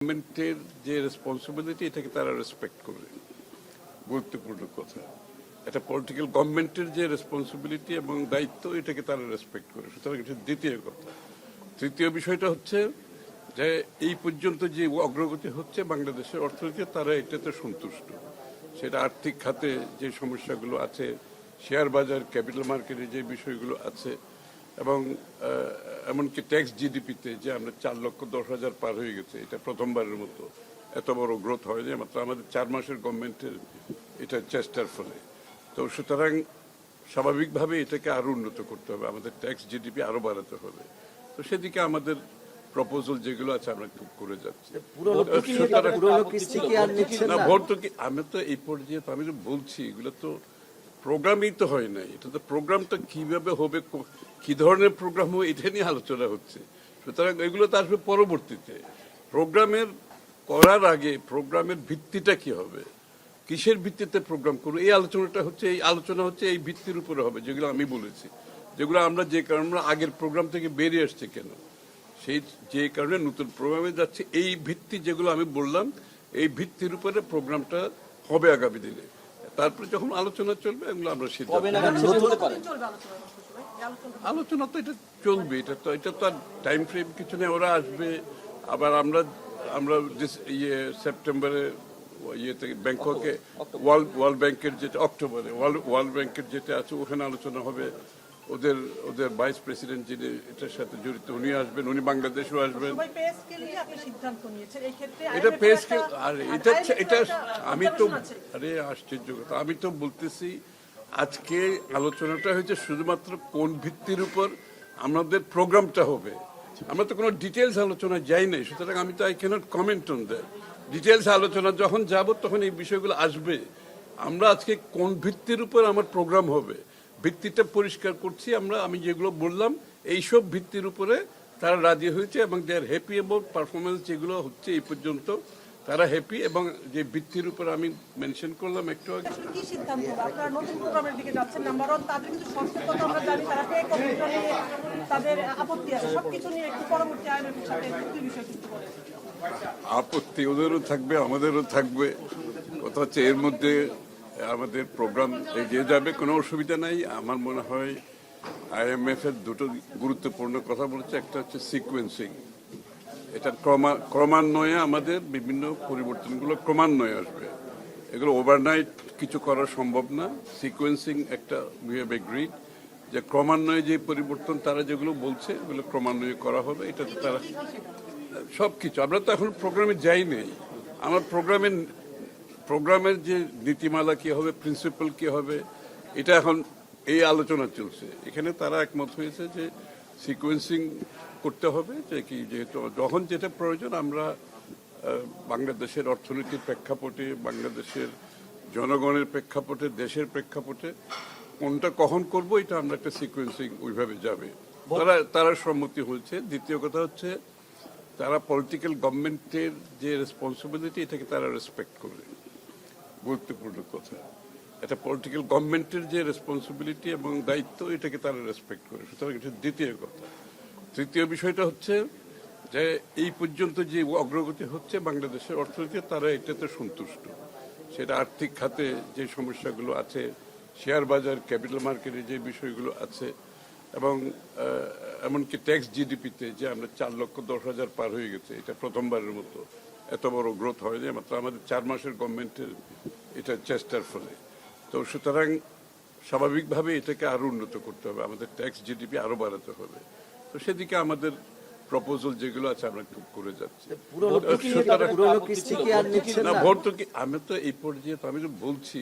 গভর্নমেন্টের যে রেসপন্সিবিলিটি এটাকে তারা রেসপেক্ট করে, গুরুত্বপূর্ণ কথা। এটা পলিটিক্যাল গভর্নমেন্টের যে রেসপন্সিবিলিটি এবং দায়িত্ব এটাকে তারা রেসপেক্ট করে, সুতরাং এটা দ্বিতীয় কথা। তৃতীয় বিষয়টা হচ্ছে যে এই পর্যন্ত যে অগ্রগতি হচ্ছে বাংলাদেশের অর্থনীতি, তারা এটাতে সন্তুষ্ট। সেটা আর্থিক খাতে যে সমস্যাগুলো আছে, শেয়ার বাজার, ক্যাপিটাল মার্কেটে যে বিষয়গুলো আছে, এবং এমনকি ট্যাক্স জিডিপিতে যে আমরা 4,10,000 পার হয়ে গেছে, এটা প্রথমবারের মতো এত বড় গ্রোথ হয়নি, মাত্র আমাদের 4 মাসের গভর্নমেন্টের এটা চেষ্টার ফলে। তো সুতরাং স্বাভাবিকভাবে এটাকে আরো উন্নত করতে হবে, আমাদের ট্যাক্স জিডিপি আরো বাড়াতে হবে। তো সেদিকে আমাদের প্রপোজাল যেগুলো আছে আমরা করে যাচ্ছি। না ভর্তুকি আমি তো এই পর্যায়ে আমি তো বলছি, এগুলো তো প্রোগ্রামই তো হয় নাই। এটা তো প্রোগ্রামটা কিভাবে হবে, কি ধরনের প্রোগ্রাম হবে, এটা নিয়ে আলোচনা হচ্ছে। সুতরাং এগুলো তো আসবে পরবর্তীতে। প্রোগ্রামের করার আগে প্রোগ্রামের ভিত্তিটা কি হবে, কিসের ভিত্তিতে প্রোগ্রাম করবো, এই আলোচনা হচ্ছে এই ভিত্তির উপরে হবে, যেগুলো আমি বলেছি, যেগুলো আমরা যে কারণে আমরা আগের প্রোগ্রাম থেকে বেরিয়ে আসছি কেন, সেই যে কারণে নতুন প্রোগ্রামে যাচ্ছে, এই ভিত্তি যেগুলো আমি বললাম, এই ভিত্তির উপরে প্রোগ্রামটা হবে আগামী দিনে। তারপরে যখন আলোচনা চলবে এগুলো আমরা আলোচনা তো এটা চলবে, এটা তো আর টাইম ফ্রেম কিছু নেই। ওরা আসবে, আবার আমরা সেপ্টেম্বরে ইয়েতে ব্যাংককে ওয়ার্ল্ড ব্যাংকের যেটা অক্টোবরে ওয়ার্ল্ড ব্যাংকের যেটা আছে ওখানে আলোচনা হবে। ওদের ভাইস প্রেসিডেন্ট যিনি এটার সাথে জড়িত উনি আসবেন, উনি বাংলাদেশেও আসবেন। এটা পে স্কেল আর এটা আমি তো আশ্চর্য কথা, আমি তো বলতেছি আজকে আলোচনাটা হয়েছে শুধুমাত্র কোন ভিত্তির উপর আমাদের প্রোগ্রামটা হবে। আমরা তো কোনো ডিটেলস আলোচনা যাই নাই, সুতরাং আমি তো I cannot comment on that. Details আলোচনা যখন যাব তখন এই বিষয়গুলো আসবে। আমরা আজকে কোন ভিত্তির উপর আমার প্রোগ্রাম হবে, ভিত্তিটা পরিষ্কার করছি। আমি যেগুলো বললাম এইসব ভিত্তির উপরে তারা রাজি হয়েছে এবং দে আর হ্যাপি অ্যাবাউট পারফরমেন্স যেগুলো হচ্ছে এই পর্যন্ত, তারা হ্যাপি। এবং যে ভিত্তির উপর আমি মেনশন করলাম একটু আগে, কি সিদ্ধান্ত আপনারা নতুন প্রোগ্রামের দিকে যাচ্ছেন? নাম্বার 1, তাদের কিছু সংস্কৃত আমরা জানি, তারা পে কমিশন নিয়ে তাদের আপত্তি আছে, সবকিছু নিয়ে একটু পরবর্তী আইনের সাথে কি বিষয় কিন্তু বলে আপত্তি ওদেরও থাকবে, আমাদেরও থাকবে। কথা হচ্ছে এর মধ্যে আমাদের প্রোগ্রাম এগিয়ে যাবে, কোনো অসুবিধা নাই। আমার মনে হয় IMF এর দুটো গুরুত্বপূর্ণ কথা বলেছে, একটা হচ্ছে সিকোয়েন্সিং। এটা ক্রমান্বয়ে আমাদের বিভিন্ন পরিবর্তনগুলো ক্রমান্বয়ে আসবে, এগুলো ওভারনাইট কিছু করা সম্ভব না। সিকোয়েন্সিং একটা উই হ্যাভ এগ্রিড যে ক্রমান্বয়ে যে পরিবর্তন তারা যেগুলো বলছে এগুলো ক্রমান্বয়ে করা হবে। এটা তো তারা সবকিছু, আমরা তো এখন প্রোগ্রামে যাই নেই। আমার প্রোগ্রামের যে নীতিমালা কি হবে, প্রিন্সিপাল কি হবে, এটা এখন এই আলোচনা চলছে। এখানে তারা একমত হয়েছে যে সিকোয়েন্সিং করতে হবে, যে কি যেহেতু যখন যেটা প্রয়োজন আমরা বাংলাদেশের অর্থনীতির প্রেক্ষাপটে, বাংলাদেশের জনগণের প্রেক্ষাপটে, দেশের প্রেক্ষাপটে কোনটা কখন করব, এটা আমরা একটা সিকোয়েন্সিং ওইভাবে যাবে। তারা সম্মতি হয়েছে। দ্বিতীয় কথা হচ্ছে তারা পলিটিক্যাল গভর্নমেন্টের যে রেসপন্সিবিলিটি এটাকে তারা রেসপেক্ট করে, গুরুত্বপূর্ণ কথা। এটা পলিটিক্যাল গভর্নমেন্টের যে রেসপন্সিবিলিটি এবং দায়িত্ব এটাকে তারা রেসপেক্ট করে, সুতরাং এটা দ্বিতীয় কথা। তৃতীয় বিষয়টা হচ্ছে যে এই পর্যন্ত যে অগ্রগতি হচ্ছে বাংলাদেশের অর্থনীতি, তারা এটাতে সন্তুষ্ট। সেটা আর্থিক খাতে যে সমস্যাগুলো আছে, শেয়ার বাজার, ক্যাপিটাল মার্কেটে যে বিষয়গুলো আছে, এবং এমনকি ট্যাক্স জিডিপিতে যে আমরা 4,10,000 পার হয়ে গেছে, এটা প্রথমবারের মতো এত বড় গ্রোথ হয়নি, মাত্র আমাদের 4 মাসের গভর্নমেন্টের এটা চেষ্টার ফলে। তো সুতরাং স্বাভাবিকভাবে এটাকে আরো উন্নত করতে হবে, আমাদের ট্যাক্স জিডিপি আরো বাড়াতে হবে। তো সেদিকে আমাদের প্রপোজাল যেগুলো আছে আমরা করে যাচ্ছি। না ভর্তুকি আমি তো এই পর্যায়ে আমি তো বলছি